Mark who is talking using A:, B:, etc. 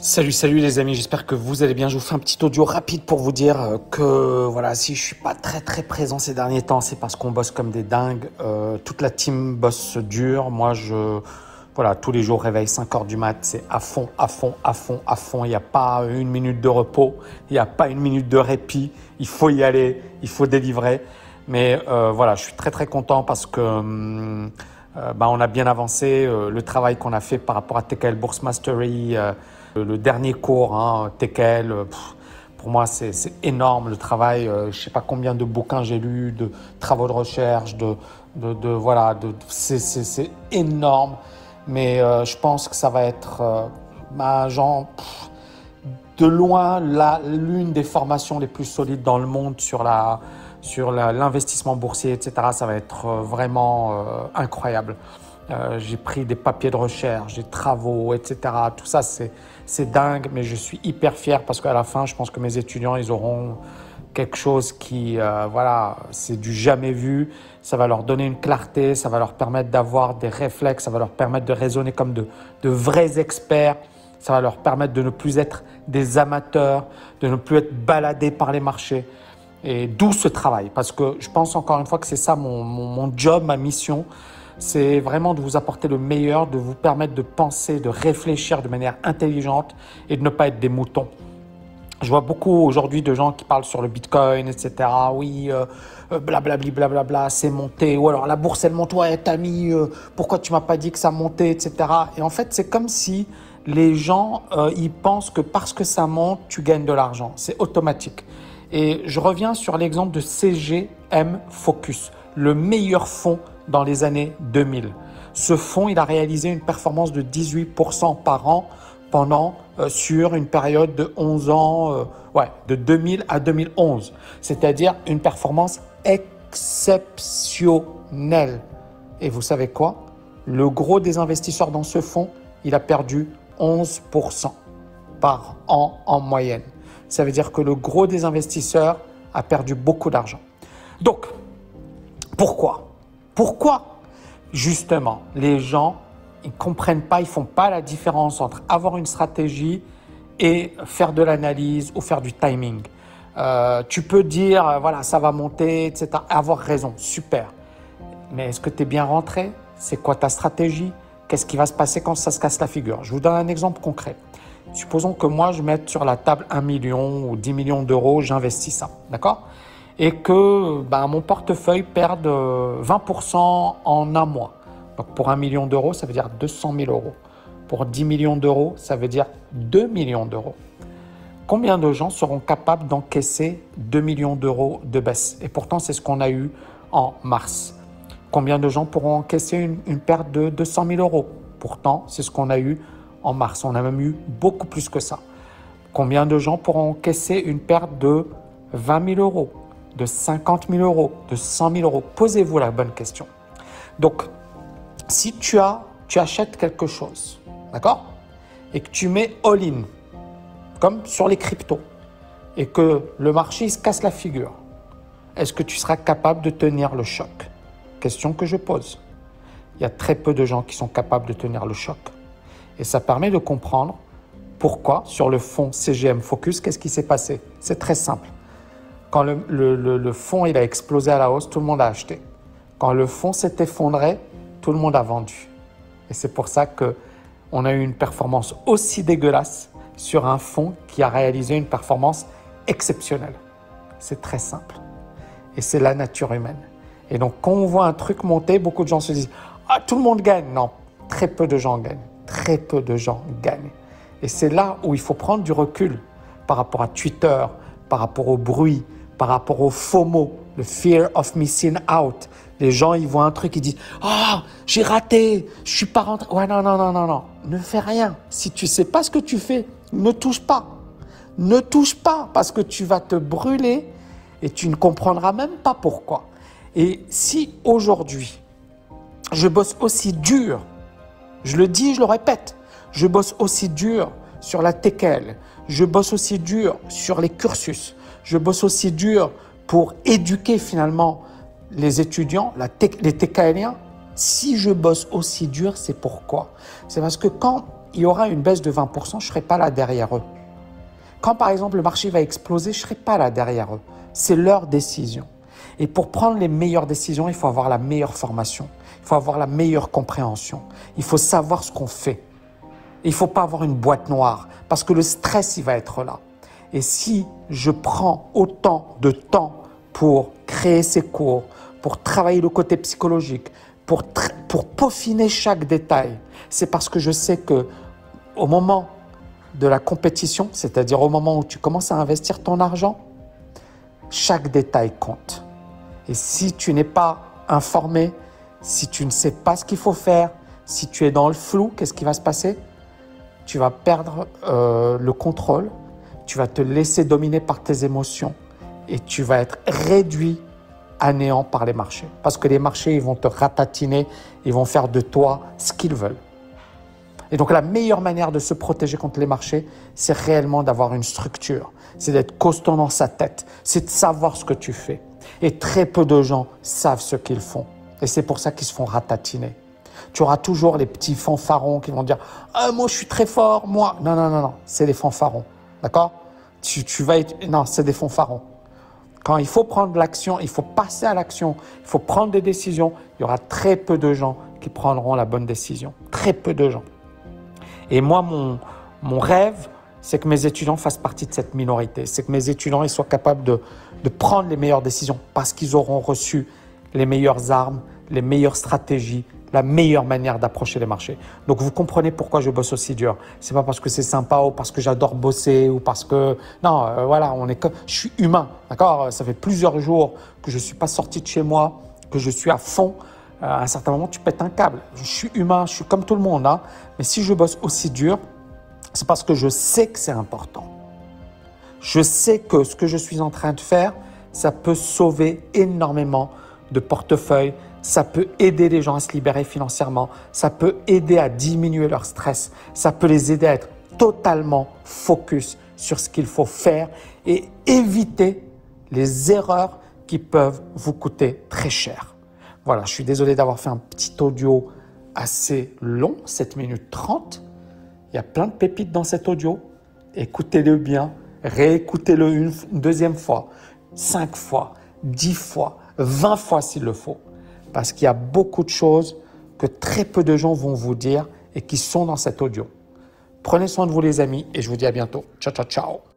A: Salut les amis, j'espère que vous allez bien. Je vous fais un petit audio rapide pour vous dire que voilà, si je suis pas très présent ces derniers temps, c'est parce qu'on bosse comme des dingues. Toute la team bosse dur. Moi, voilà, tous les jours, réveil 5 heures du mat, c'est à fond. Il n'y a pas une minute de repos, il n'y a pas une minute de répit. Il faut y aller, il faut délivrer. Mais voilà, je suis très content parce que on a bien avancé. Le travail qu'on a fait par rapport à TKL Bourse Mastery, le dernier cours, TKL, pour moi, c'est énorme le travail. Je ne sais pas combien de bouquins j'ai lus, de travaux de recherche, c'est énorme. Mais je pense que ça va être de loin l'une des formations les plus solides dans le monde sur l'investissement boursier, etc. Ça va être vraiment incroyable. J'ai pris des papiers de recherche, des travaux, etc. Tout ça, c'est dingue, mais je suis hyper fier parce qu'à la fin, je pense que mes étudiants, ils auront quelque chose qui, c'est du jamais vu. Ça va leur donner une clarté, ça va leur permettre d'avoir des réflexes, ça va leur permettre de raisonner comme de vrais experts. Ça va leur permettre de ne plus être des amateurs, de ne plus être baladés par les marchés. Et d'où ce travail, parce que je pense encore une fois que c'est ça mon job, ma mission. C'est vraiment de vous apporter le meilleur, de vous permettre de penser, de réfléchir de manière intelligente et de ne pas être des moutons. Je vois beaucoup aujourd'hui de gens qui parlent sur le Bitcoin, etc. Oui, blablabla, c'est monté. Ou alors la bourse, elle monte. Ouais, t'as mis, pourquoi tu m'as pas dit que ça montait, etc. Et en fait, c'est comme si les gens, ils pensent que parce que ça monte, tu gagnes de l'argent. C'est automatique. Et je reviens sur l'exemple de CGM Focus, le meilleur fonds dans les années 2000. Ce fonds, il a réalisé une performance de 18% par an sur une période de 11 ans, de 2000 à 2011. C'est-à-dire une performance exceptionnelle. Et vous savez quoi? Le gros des investisseurs dans ce fonds, il a perdu 11% par an en moyenne. Ça veut dire que le gros des investisseurs a perdu beaucoup d'argent. Donc, pourquoi justement les gens ils ne comprennent pas, ils ne font pas la différence entre avoir une stratégie et faire de l'analyse ou faire du timing. Tu peux dire, voilà, ça va monter, etc. Avoir raison, super. Mais est-ce que tu es bien rentré? C'est quoi ta stratégie? Qu'est-ce qui va se passer quand ça se casse la figure? Je vous donne un exemple concret. Supposons que moi, je mette sur la table 1 million ou 10 millions d'euros, j'investis ça, d'accord? Et que mon portefeuille perde 20% en un mois. Donc pour 1 million d'euros, ça veut dire 200 000 euros. Pour 10 millions d'euros, ça veut dire 2 millions d'euros. Combien de gens seront capables d'encaisser 2 millions d'euros de baisse? Et pourtant, c'est ce qu'on a eu en mars. Combien de gens pourront encaisser une perte de 200 000 euros? Pourtant, c'est ce qu'on a eu en mars. On a même eu beaucoup plus que ça. Combien de gens pourront encaisser une perte de 20 000 euros, de 50 000 euros, de 100 000 euros? Posez-vous la bonne question. Donc, si tu achètes quelque chose, d'accord, et que tu mets all-in, comme sur les cryptos, et que le marché il se casse la figure, est-ce que tu seras capable de tenir le choc? Question que je pose. Il y a très peu de gens qui sont capables de tenir le choc. Et ça permet de comprendre pourquoi, sur le fonds CGM Focus, qu'est-ce qui s'est passé? C'est très simple. Quand le fonds il a explosé à la hausse, tout le monde a acheté. Quand le fonds s'est effondré, tout le monde a vendu. Et c'est pour ça qu'on a eu une performance aussi dégueulasse sur un fonds qui a réalisé une performance exceptionnelle. C'est très simple. Et c'est la nature humaine. Et donc, quand on voit un truc monter, beaucoup de gens se disent « Ah, tout le monde gagne !» Non, très peu de gens gagnent. Très peu de gens gagnent. Et c'est là où il faut prendre du recul par rapport à Twitter, par rapport au bruit, par rapport au FOMO, le Fear of Missing Out. Les gens, ils voient un truc, ils disent « Ah, j'ai raté, je suis pas rentré. » Ouais, non. Ne fais rien. Si tu sais pas ce que tu fais, ne touche pas. Ne touche pas parce que tu vas te brûler et tu ne comprendras même pas pourquoi. Et si aujourd'hui, je bosse aussi dur, je le dis, je le répète, je bosse aussi dur sur la TKL, je bosse aussi dur sur les cursus, je bosse aussi dur pour éduquer finalement les étudiants, les TKLiens. Si je bosse aussi dur, c'est pourquoi? C'est parce que quand il y aura une baisse de 20%, je ne serai pas là derrière eux. Quand par exemple le marché va exploser, je ne serai pas là derrière eux. C'est leur décision. Et pour prendre les meilleures décisions, il faut avoir la meilleure formation. Il faut avoir la meilleure compréhension. Il faut savoir ce qu'on fait. Il ne faut pas avoir une boîte noire parce que le stress, il va être là. Et si je prends autant de temps pour créer ces cours, pour travailler le côté psychologique, pour peaufiner chaque détail, c'est parce que je sais qu'au moment de la compétition, c'est-à-dire au moment où tu commences à investir ton argent, chaque détail compte. Et si tu n'es pas informé, si tu ne sais pas ce qu'il faut faire, si tu es dans le flou, qu'est-ce qui va se passer? Tu vas perdre le contrôle, tu vas te laisser dominer par tes émotions et tu vas être réduit à néant par les marchés. Parce que les marchés, ils vont te ratatiner, ils vont faire de toi ce qu'ils veulent. Et donc la meilleure manière de se protéger contre les marchés, c'est réellement d'avoir une structure, c'est d'être costaud dans sa tête, c'est de savoir ce que tu fais. Et très peu de gens savent ce qu'ils font. Et c'est pour ça qu'ils se font ratatiner. Tu auras toujours les petits fanfarons qui vont dire « Ah, moi je suis très fort, moi ». Non, non, non, non, c'est des fanfarons, d'accord? Non, c'est des fanfarons. Quand il faut prendre l'action, il faut passer à l'action, il faut prendre des décisions, il y aura très peu de gens qui prendront la bonne décision. Très peu de gens. Et moi, mon rêve, c'est que mes étudiants fassent partie de cette minorité. C'est que mes étudiants ils soient capables de prendre les meilleures décisions parce qu'ils auront reçu les meilleures armes, les meilleures stratégies, la meilleure manière d'approcher les marchés. Donc, vous comprenez pourquoi je bosse aussi dur. Ce n'est pas parce que c'est sympa ou parce que j'adore bosser ou parce que… Non, voilà, je suis humain, d'accord? Ça fait plusieurs jours que je ne suis pas sorti de chez moi, que je suis à fond. À un certain moment, tu pètes un câble. Je suis humain, je suis comme tout le monde. Hein. Mais si je bosse aussi dur, c'est parce que je sais que c'est important. Je sais que ce que je suis en train de faire, ça peut sauver énormément de portefeuilles, ça peut aider les gens à se libérer financièrement, ça peut aider à diminuer leur stress, ça peut les aider à être totalement focus sur ce qu'il faut faire et éviter les erreurs qui peuvent vous coûter très cher. Voilà, je suis désolé d'avoir fait un petit audio assez long, 7 minutes 30. Il y a plein de pépites dans cet audio. Écoutez-le bien, réécoutez-le une deuxième fois, 5 fois, 10 fois, 20 fois s'il le faut. Parce qu'il y a beaucoup de choses que très peu de gens vont vous dire et qui sont dans cet audio. Prenez soin de vous les amis et je vous dis à bientôt. Ciao, ciao, ciao.